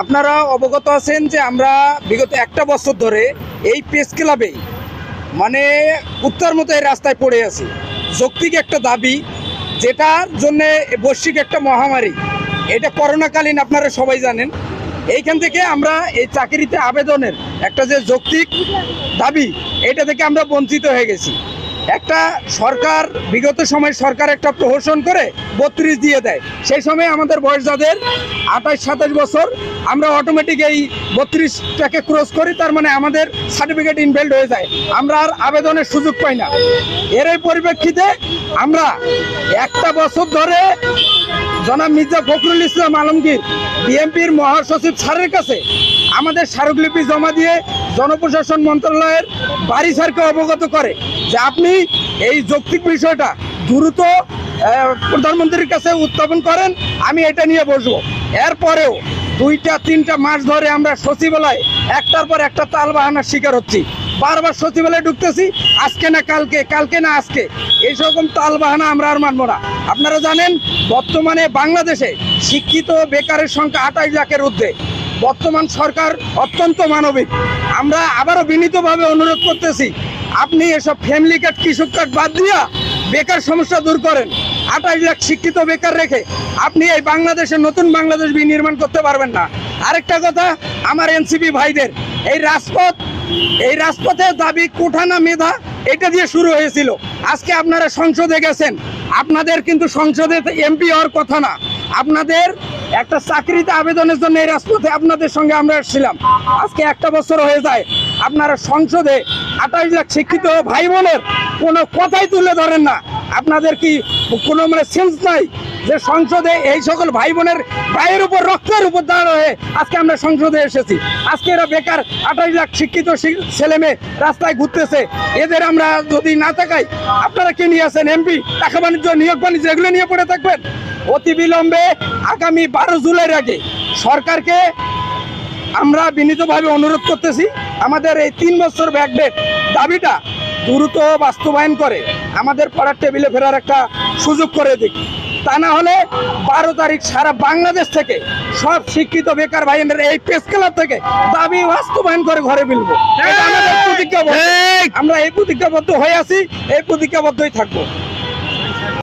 আপনারা অবগত আছেন যে আমরা বিগত একটা বছর ধরে এই প্রেস ক্লাবেই মানে কুত্তার মতো এই রাস্তায় পড়ে আছি। যৌক্তিক একটা দাবি, যেটার জন্য বৈশ্বিক একটা মহামারী, এটা করোনাকালীন আপনারা সবাই জানেন। এইখান থেকে আমরা এই চাকরিতে আবেদনের একটা যে যৌক্তিক দাবি, এটা থেকে আমরা বঞ্চিত হয়ে গেছি। একটা সরকার বিগত সময় সরকার একটা প্রহসন করে 32 দিয়ে দেয়, সেই সময় আমাদের বয়স যাদের 28-27 বছর, আমরা অটোমেটিক এই 32টাকে ক্রস করি, তার মানে আমাদের সার্টিফিকেট ইনভ্যালিড হয়ে যায়, আমরা আর আবেদনের সুযোগ পাই না। এর এই পরিপ্রেক্ষিতে আমরা একটা বছর ধরে জনাব মির্জা ফখরুল ইসলাম আলমগীর বিএনপির মহাসচিব স্যারের কাছে আমাদের স্মারকলিপি জমা দিয়ে জনপ্রশাসন মন্ত্রণালয়ের বাড়ি স্যারকে অবগত করে যে আপনি এই যৌক্তিক বিষয়টা দ্রুত প্রধানমন্ত্রীর কাছে উত্থাপন করেন, আমি এটা নিয়ে বসবো। এরপরেও 2-3টা মাস ধরে আমরা সচিবালয়ে একটার পর একটা তালবাহানার শিকার হচ্ছি। বারবার সচিবালয়ে ঢুকতেছি, আজকে না কালকে, কালকে না আজকে, এই রকম তালবাহানা আমরা আর মানব না। আপনারা জানেন বর্তমানে বাংলাদেশে শিক্ষিত বেকারের সংখ্যা 28 লাখের ঊর্ধ্বে। বর্তমান সরকার অত্যন্ত মানবিক। আমরা আবারও বিনীতভাবে অনুরোধ করতেছি, আপনি এসব ফ্যামিলি কার্ড, কৃষক কার্ড বাদ দিয়া বেকার সমস্যা দূর করেন। 28 লাখ শিক্ষিত বেকার রেখে আপনি এই বাংলাদেশে নতুন বাংলাদেশ বিনির্মাণ করতে পারবেন না। আরেকটা কথা, আমার এনসিপি ভাইদের এই রাজপথের দাবি কোঠা না মেধা, এটা দিয়ে শুরু হয়েছিল। আজকে আপনারা সংসদে গেছেন, আপনাদের কিন্তু সংসদে এমপি হওয়ার কথা না, আপনাদের একটা চাকরিতে আবেদনের জন্য এই রাজপথে আপনাদের সঙ্গে আমরা এসেছিলাম। আজকে একটা বছর হয়ে যায়, আপনারা সংসদে 28 লাখ শিক্ষিত ভাই বোনের কোনো কথাই তুলে ধরেন না। আপনাদের কি কোনো সেন্স নাই যে সংসদে এই সকল ভাই বোনের গায়ের উপর, রক্তের উপর দাঁড় হয়ে আজকে আমরা সংসদে এসেছি। আজকে এরা বেকার 28 লাখ শিক্ষিত ছেলে মেয়ে রাস্তায় ঘুরতেছে, এদের আমরা যদি না তাকাই, আপনারা কে নিয়ে আসেন? এমপি, টাকা বাণিজ্য, নিয়োগ বাণিজ্য, এগুলো নিয়ে পড়ে থাকবেন। অতি বিলম্বে আগামী 12 জুলাইয়ের আগে সরকারকে আমরা বিনীতভাবে অনুরোধ করতেছি, আমাদের এই 3 বছর ব্যাকডেট দাবিটা দ্রুত বাস্তবায়ন করে আমাদের পড়ার টেবিলে ফেরার একটা সুযোগ করে দিক। তা না হলে 12 তারিখ সারা বাংলাদেশ থেকে সব শিক্ষিত বেকার ভাইয়ের এই প্রেস ক্লাব থেকে দাবি বাস্তবায়ন করে ঘরে ফিরবো। এটা আমাদের প্রতিজ্ঞাবদ্ধ। আমরা এই প্রতিজ্ঞাবদ্ধ হয়ে আছি, এই প্রতিজ্ঞাবদ্ধই থাকবো।